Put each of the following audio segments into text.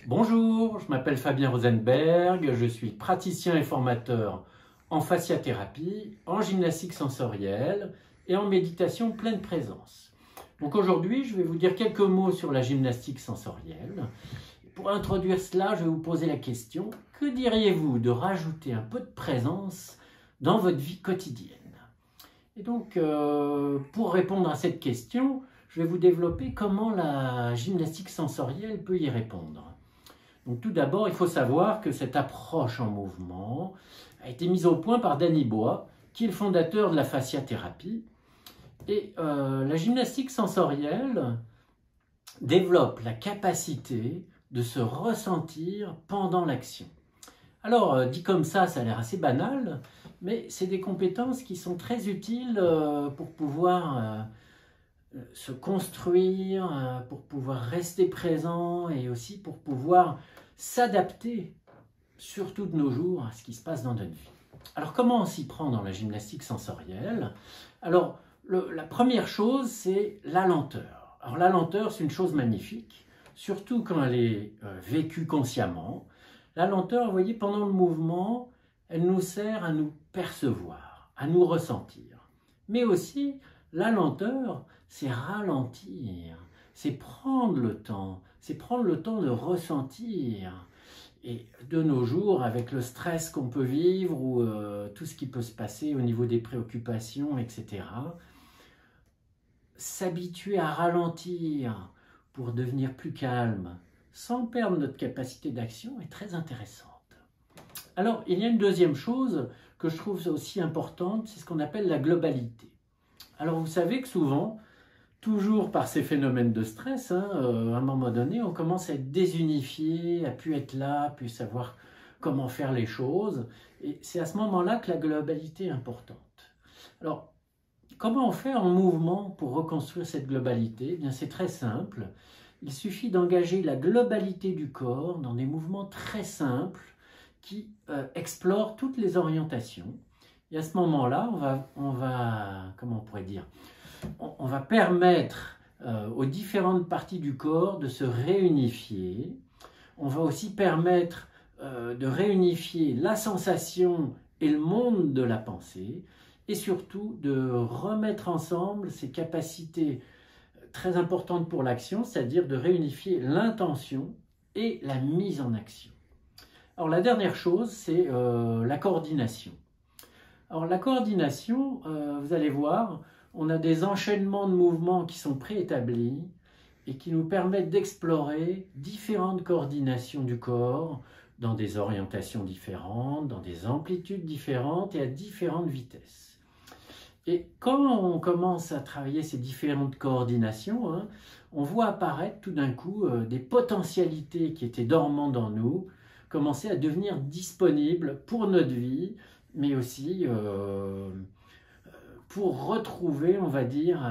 Bonjour, je m'appelle Fabien Rosenberg, je suis praticien et formateur en fasciathérapie, en gymnastique sensorielle et en méditation pleine présence. Donc aujourd'hui, je vais vous dire quelques mots sur la gymnastique sensorielle. Pour introduire cela, je vais vous poser la question, que diriez-vous de rajouter un peu de présence dans votre vie quotidienne? Et donc, pour répondre à cette question, je vais vous développer comment la gymnastique sensorielle peut y répondre. Donc tout d'abord, il faut savoir que cette approche en mouvement a été mise au point par Danny Bois, qui est le fondateur de la fasciathérapie. Et la gymnastique sensorielle développe la capacité de se ressentir pendant l'action. Alors, dit comme ça a l'air assez banal, mais c'est des compétences qui sont très utiles pour pouvoir se construire, pour pouvoir rester présent et aussi pour pouvoir s'adapter, surtout de nos jours, à ce qui se passe dans notre vie. Alors, comment on s'y prend dans la gymnastique sensorielle? Alors, la première chose, c'est la lenteur. Alors, la lenteur, c'est une chose magnifique, surtout quand elle est vécue consciemment. La lenteur, vous voyez, pendant le mouvement, elle nous sert à nous percevoir, à nous ressentir. Mais aussi, la lenteur, c'est ralentir, c'est prendre le temps de ressentir. Et de nos jours, avec le stress qu'on peut vivre ou tout ce qui peut se passer au niveau des préoccupations, etc., s'habituer à ralentir pour devenir plus calme, sans perdre notre capacité d'action, est très intéressante. Alors, il y a une deuxième chose que je trouve aussi importante, c'est ce qu'on appelle la globalité. Alors, vous savez que souvent, toujours par ces phénomènes de stress, à un moment donné, on commence à être désunifié, à plus être là, à plus savoir comment faire les choses. Et c'est à ce moment-là que la globalité est importante. Alors, comment on fait en mouvement pour reconstruire cette globalité? Eh bien, c'est très simple. Il suffit d'engager la globalité du corps dans des mouvements très simples qui explorent toutes les orientations. Et à ce moment-là, comment on pourrait dire, on va permettre aux différentes parties du corps de se réunifier. On va aussi permettre de réunifier la sensation et le monde de la pensée, et surtout de remettre ensemble ces capacités très importantes pour l'action, c'est-à-dire de réunifier l'intention et la mise en action. Alors la dernière chose, c'est la coordination. Alors la coordination, vous allez voir, on a des enchaînements de mouvements qui sont préétablis et qui nous permettent d'explorer différentes coordinations du corps dans des orientations différentes, dans des amplitudes différentes et à différentes vitesses. Et quand on commence à travailler ces différentes coordinations, on voit apparaître tout d'un coup des potentialités qui étaient dormantes en nous, commencer à devenir disponibles pour notre vie, mais aussi pour retrouver, on va dire,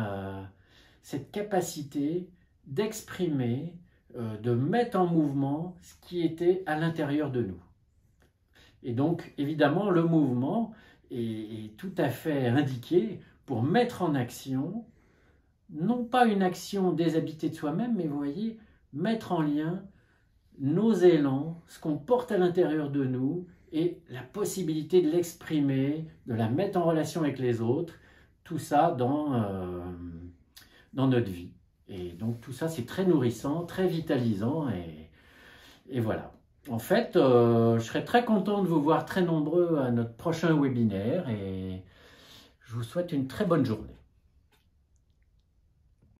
cette capacité d'exprimer, de mettre en mouvement ce qui était à l'intérieur de nous. Et donc, évidemment, le mouvement est tout à fait indiqué pour mettre en action, non pas une action déshabitée de soi-même, mais vous voyez, mettre en lien nos élans, ce qu'on porte à l'intérieur de nous, et la possibilité de l'exprimer, de la mettre en relation avec les autres, tout ça dans notre vie. Et donc tout ça, c'est très nourrissant, très vitalisant, et voilà. En fait, je serais très content de vous voir très nombreux à notre prochain webinaire, et je vous souhaite une très bonne journée.